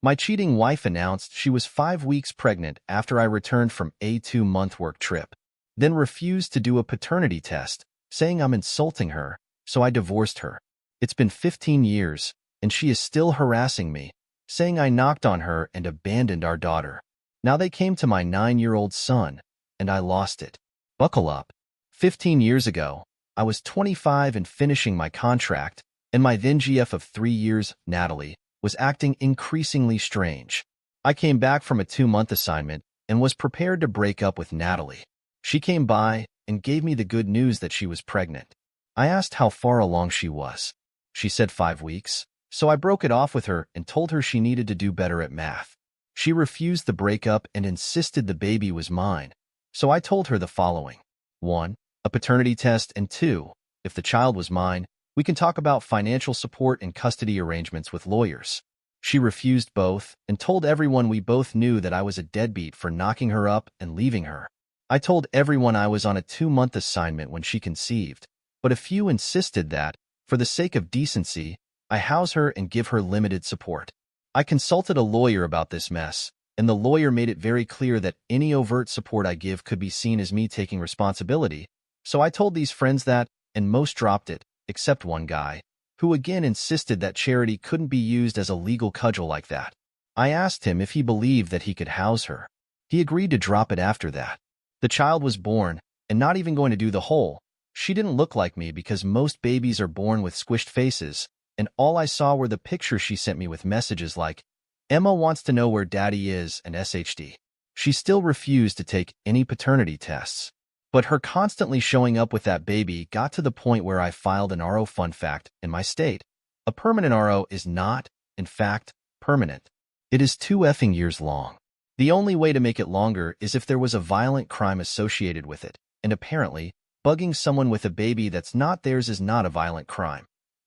My cheating wife announced she was 5 weeks pregnant after I returned from a 2-month work trip, then refused to do a paternity test, saying I'm insulting her, so I divorced her. It's been 15 years, and she is still harassing me, saying I knocked on her and abandoned our daughter. Now they came to my 9-year-old son, and I lost it. Buckle up. 15 years ago, I was 25 and finishing my contract, and my then GF of 3 years, Natalie, was acting increasingly strange. I came back from a 2-month assignment and was prepared to break up with Natalie. She came by and gave me the good news that she was pregnant. I asked how far along she was. She said 5 weeks, so I broke it off with her and told her she needed to do better at math. She refused the breakup and insisted the baby was mine, so I told her the following. 1. A paternity test, and 2. If the child was mine, we can talk about financial support and custody arrangements with lawyers. She refused both and told everyone we both knew that I was a deadbeat for knocking her up and leaving her. I told everyone I was on a 2-month assignment when she conceived, but a few insisted that, for the sake of decency, I house her and give her limited support. I consulted a lawyer about this mess, and the lawyer made it very clear that any overt support I give could be seen as me taking responsibility, so I told these friends that, and most dropped it, except one guy, who again insisted that charity couldn't be used as a legal cudgel like that. I asked him if he believed that he could house her. He agreed to drop it after that. The child was born, and not even going to do the whole. She didn't look like me because most babies are born with squished faces, and all I saw were the pictures she sent me with messages like, "Emma wants to know where daddy is," and SHD. She still refused to take any paternity tests. But her constantly showing up with that baby got to the point where I filed an RO. Fun fact, in my state, a permanent RO is not, in fact, permanent. It is 2 effing years long. The only way to make it longer is if there was a violent crime associated with it, and apparently, bugging someone with a baby that's not theirs is not a violent crime.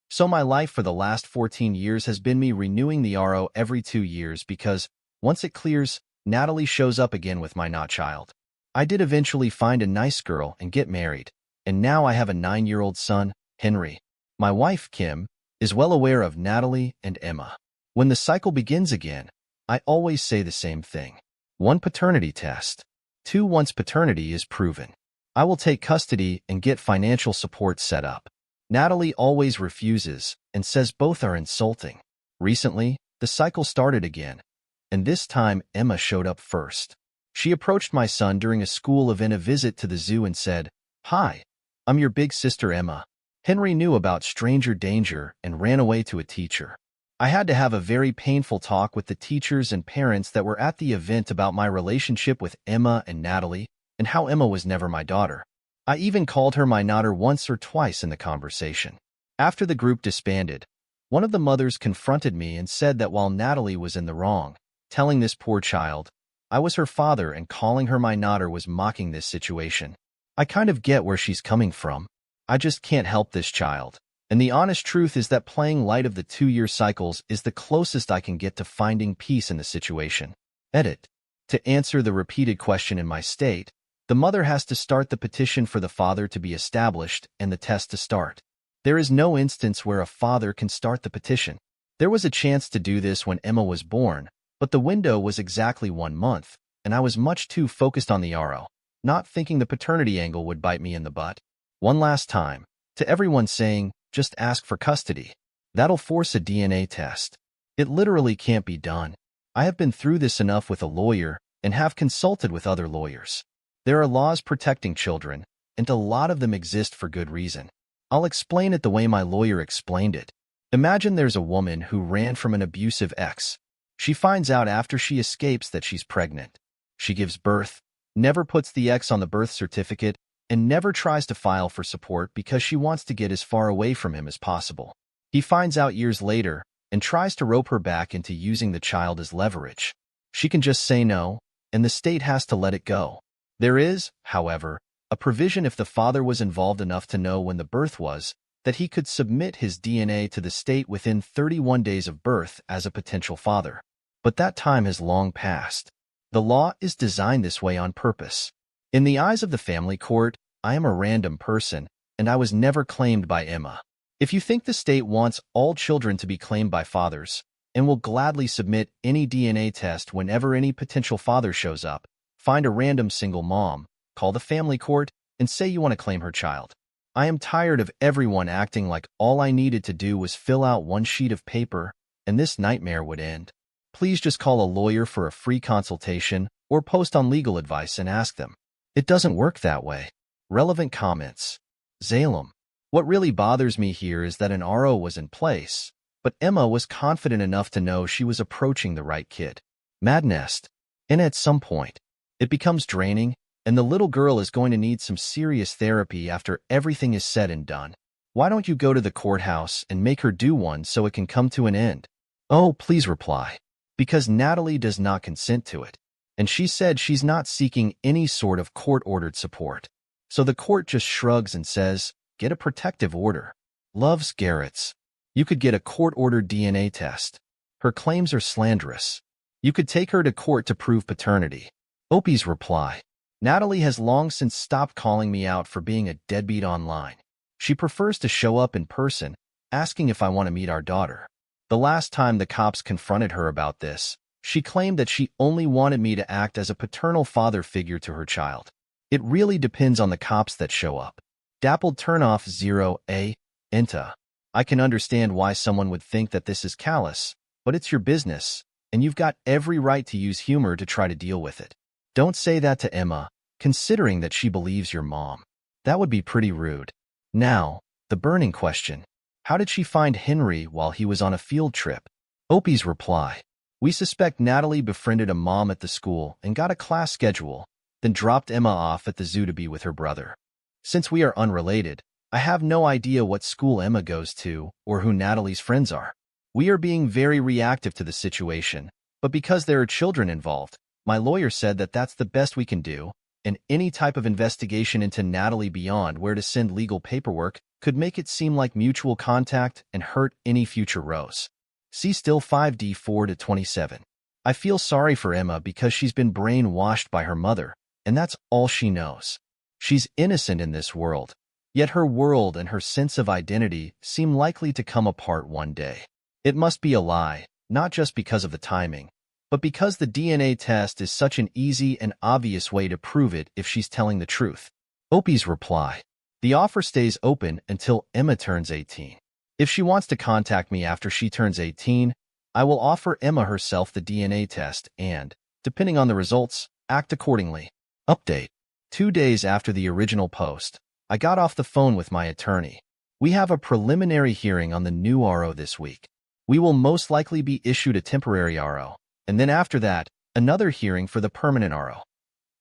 So my life for the last 14 years has been me renewing the RO every 2 years because, once it clears, Natalie shows up again with my not child. I did eventually find a nice girl and get married, and now I have a 9-year-old son, Henry. My wife, Kim, is well aware of Natalie and Emma. When the cycle begins again, I always say the same thing. 1. Paternity test. 2. Once paternity is proven, I will take custody and get financial support set up. Natalie always refuses and says both are insulting. Recently, the cycle started again, and this time Emma showed up first. She approached my son during a school event, a visit to the zoo, and said, "Hi, I'm your big sister Emma." Henry knew about stranger danger and ran away to a teacher. I had to have a very painful talk with the teachers and parents that were at the event about my relationship with Emma and Natalie and how Emma was never my daughter. I even called her my daughter once or twice in the conversation. After the group disbanded, one of the mothers confronted me and said that while Natalie was in the wrong, telling this poor child, I was her father, and calling her my daughter was mocking this situation. I kind of get where she's coming from. I just can't help this child. And the honest truth is that playing light of the 2-year cycles is the closest I can get to finding peace in the situation. Edit. To answer the repeated question in my state, the mother has to start the petition for the father to be established and the test to start. There is no instance where a father can start the petition. There was a chance to do this when Emma was born, but the window was exactly 1 month, and I was much too focused on the RO, not thinking the paternity angle would bite me in the butt. One last time, to everyone saying, just ask for custody. That'll force a DNA test. It literally can't be done. I have been through this enough with a lawyer and have consulted with other lawyers. There are laws protecting children, and a lot of them exist for good reason. I'll explain it the way my lawyer explained it. Imagine there's a woman who ran from an abusive ex. She finds out after she escapes that she's pregnant. She gives birth, never puts the ex on the birth certificate, and never tries to file for support because she wants to get as far away from him as possible. He finds out years later and tries to rope her back into using the child as leverage. She can just say no, and the state has to let it go. There is, however, a provision if the father was involved enough to know when the birth was, that he could submit his DNA to the state within 31 days of birth as a potential father. But that time has long passed. The law is designed this way on purpose. In the eyes of the family court, I am a random person, and I was never claimed by Emma. If you think the state wants all children to be claimed by fathers, and will gladly submit any DNA test whenever any potential father shows up. Find a random single mom, call the family court, and say you want to claim her child. I am tired of everyone acting like all I needed to do was fill out one sheet of paper, and this nightmare would end. Please just call a lawyer for a free consultation or post on legal advice and ask them. It doesn't work that way. Relevant comments. Zalem. What really bothers me here is that an RO was in place, but Emma was confident enough to know she was approaching the right kid. Madness. And at some point, it becomes draining, and the little girl is going to need some serious therapy after everything is said and done. Why don't you go to the courthouse and make her do one so it can come to an end? Oh, please reply. Because Natalie does not consent to it, and she said she's not seeking any sort of court-ordered support. So the court just shrugs and says, get a protective order. Loves Garrett's. You could get a court-ordered DNA test. Her claims are slanderous. You could take her to court to prove paternity. Opie's reply. Natalie has long since stopped calling me out for being a deadbeat online. She prefers to show up in person, asking if I want to meet our daughter. The last time the cops confronted her about this, she claimed that she only wanted me to act as a paternal father figure to her child. It really depends on the cops that show up. Dappled turnoff 0A, Enta. I can understand why someone would think that this is callous, but it's your business, and you've got every right to use humor to try to deal with it. Don't say that to Emma, considering that she believes your mom. That would be pretty rude. Now, the burning question. How did she find Henry while he was on a field trip? Opie's reply. We suspect Natalie befriended a mom at the school and got a class schedule, then dropped Emma off at the zoo to be with her brother. Since we are unrelated, I have no idea what school Emma goes to or who Natalie's friends are. We are being very reactive to the situation, but because there are children involved, my lawyer said that that's the best we can do, and any type of investigation into Natalie beyond where to send legal paperwork could make it seem like mutual contact and hurt any future rows. See still 5D 4-27. I feel sorry for Emma because she's been brainwashed by her mother, and that's all she knows. She's innocent in this world, yet her world and her sense of identity seem likely to come apart one day. It must be a lie, not just because of the timing, but because the DNA test is such an easy and obvious way to prove it if she's telling the truth. Opie's reply. The offer stays open until Emma turns 18. If she wants to contact me after she turns 18, I will offer Emma herself the DNA test and, depending on the results, act accordingly. Update. 2 days after the original post, I got off the phone with my attorney. We have a preliminary hearing on the new RO this week. We will most likely be issued a temporary RO, and then after that, another hearing for the permanent RO.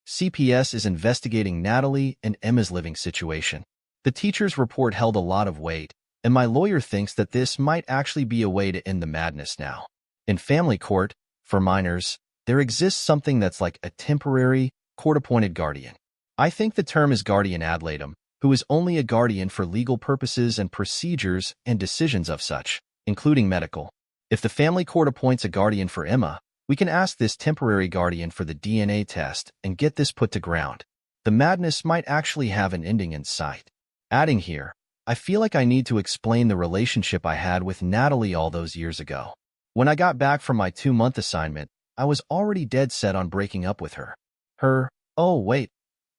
CPS is investigating Natalie and Emma's living situation. The teacher's report held a lot of weight, and my lawyer thinks that this might actually be a way to end the madness now. In family court, for minors, there exists something that's like a temporary, court-appointed guardian. I think the term is guardian ad litem, who is only a guardian for legal purposes and procedures and decisions of such, including medical. If the family court appoints a guardian for Emma, we can ask this temporary guardian for the DNA test and get this put to ground. The madness might actually have an ending in sight. Adding here, I feel like I need to explain the relationship I had with Natalie all those years ago. When I got back from my 2-month assignment, I was already dead set on breaking up with her. Oh wait,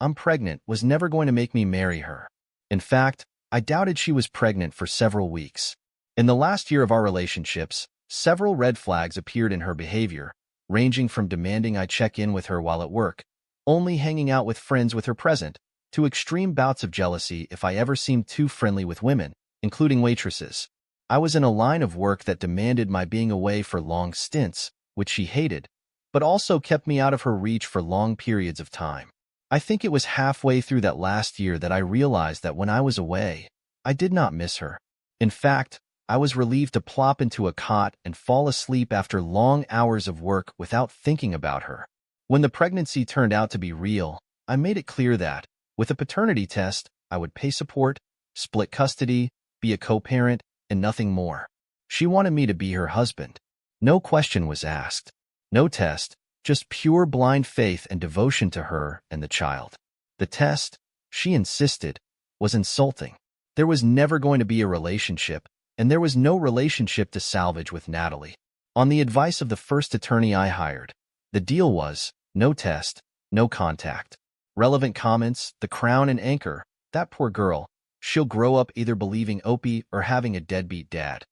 I'm pregnant was never going to make me marry her. In fact, I doubted she was pregnant for several weeks. In the last year of our relationships, several red flags appeared in her behavior, ranging from demanding I check in with her while at work, only hanging out with friends with her present, to extreme bouts of jealousy if I ever seemed too friendly with women, including waitresses. I was in a line of work that demanded my being away for long stints, which she hated, but also kept me out of her reach for long periods of time. I think it was halfway through that last year that I realized that when I was away, I did not miss her. In fact, I was relieved to plop into a cot and fall asleep after long hours of work without thinking about her. When the pregnancy turned out to be real, I made it clear that, with a paternity test, I would pay support, split custody, be a co-parent, and nothing more. She wanted me to be her husband. No question was asked. No test, just pure blind faith and devotion to her and the child. The test, she insisted, was insulting. There was never going to be a relationship, and there was no relationship to salvage with Natalie. On the advice of the first attorney I hired, the deal was no test, no contact. Relevant comments, the crown and anchor, that poor girl. She'll grow up either believing Opie or having a deadbeat dad.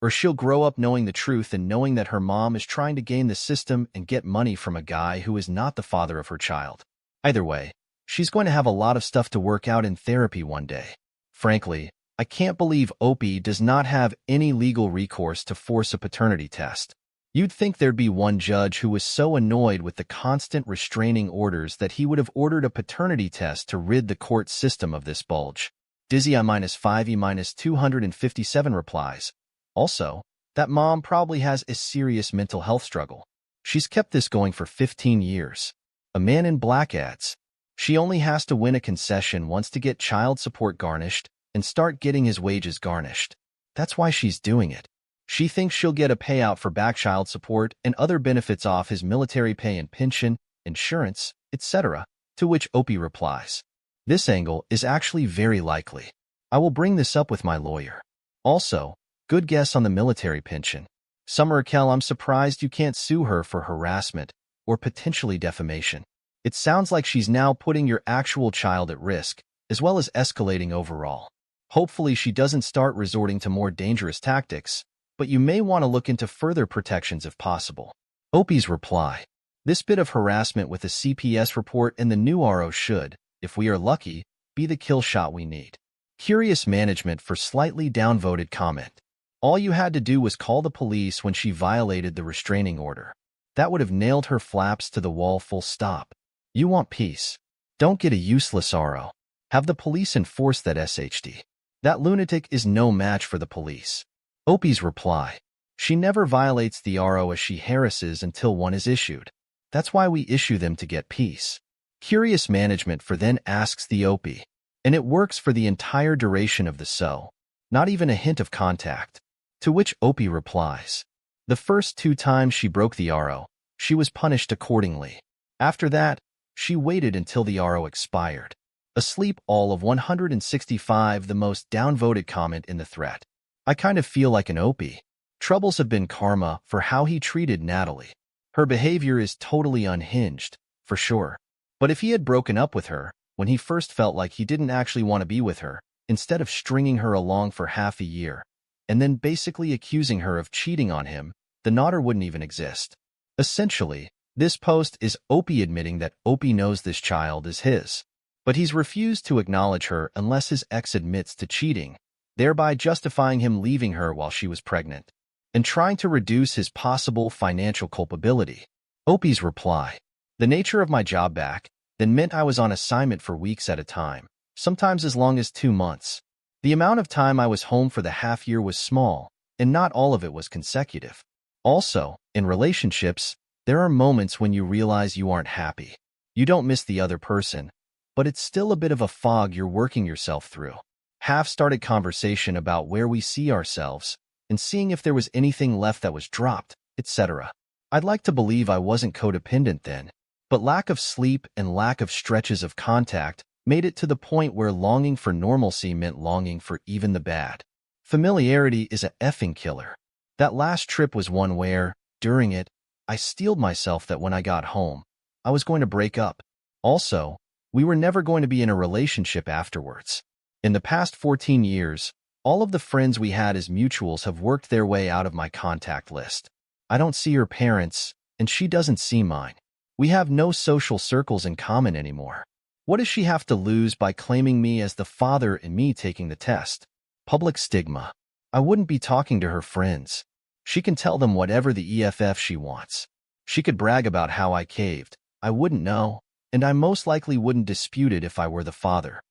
Or she'll grow up knowing the truth and knowing that her mom is trying to game the system and get money from a guy who is not the father of her child. Either way, she's going to have a lot of stuff to work out in therapy one day. Frankly, I can't believe Opie does not have any legal recourse to force a paternity test. You'd think there'd be one judge who was so annoyed with the constant restraining orders that he would have ordered a paternity test to rid the court system of this bulge. Dizzy I-5E-257 replies, also, that mom probably has a serious mental health struggle. She's kept this going for 15 years. A man in black adds, she only has to win a concession once to get child support garnished and start getting his wages garnished. That's why she's doing it. She thinks she'll get a payout for back child support and other benefits off his military pay and pension, insurance, etc., to which Opie replies, this angle is actually very likely. I will bring this up with my lawyer. Also, good guess on the military pension. Summer Raquel, I'm surprised you can't sue her for harassment or potentially defamation. It sounds like she's now putting your actual child at risk, as well as escalating overall. Hopefully she doesn't start resorting to more dangerous tactics, but you may want to look into further protections if possible. Opie's reply, this bit of harassment with a CPS report and the new RO should, if we are lucky, be the kill shot we need. Curious management for slightly downvoted comment. All you had to do was call the police when she violated the restraining order. That would have nailed her flaps to the wall full stop. You want peace. Don't get a useless RO. Have the police enforce that SHD. That lunatic is no match for the police. Opie's reply. She never violates the RO as she harasses until one is issued. That's why we issue them to get peace. Curious management for then asks the Opie. And it works for the entire duration of the SO. Not even a hint of contact. To which Opie replies, the first 2 times she broke the RO, she was punished accordingly. After that, she waited until the RO expired. Asleep all of 165, the most downvoted comment in the thread. I kind of feel like an Opie. Troubles have been karma for how he treated Natalie. Her behavior is totally unhinged, for sure. But if he had broken up with her, when he first felt like he didn't actually want to be with her, instead of stringing her along for half a year, and then basically accusing her of cheating on him, the Nodder wouldn't even exist. Essentially, this post is Opie admitting that Opie knows this child is his, but he's refused to acknowledge her unless his ex admits to cheating, thereby justifying him leaving her while she was pregnant, and trying to reduce his possible financial culpability. Opie's reply, the nature of my job back then meant I was on assignment for weeks at a time, sometimes as long as 2 months. The amount of time I was home for the half year was small, and not all of it was consecutive. Also, in relationships, there are moments when you realize you aren't happy. You don't miss the other person, but it's still a bit of a fog you're working yourself through. Half-started conversation about where we see ourselves, and seeing if there was anything left that was dropped, etc. I'd like to believe I wasn't codependent then, but lack of sleep and lack of stretches of contact made it to the point where longing for normalcy meant longing for even the bad. Familiarity is a effing killer. That last trip was one where, during it, I steeled myself that when I got home, I was going to break up. Also, we were never going to be in a relationship afterwards. In the past 14 years, all of the friends we had as mutuals have worked their way out of my contact list. I don't see her parents, and she doesn't see mine. We have no social circles in common anymore. What does she have to lose by claiming me as the father and me taking the test? Public stigma. I wouldn't be talking to her friends. She can tell them whatever the EFF she wants. She could brag about how I caved. I wouldn't know, and I most likely wouldn't dispute it if I were the father.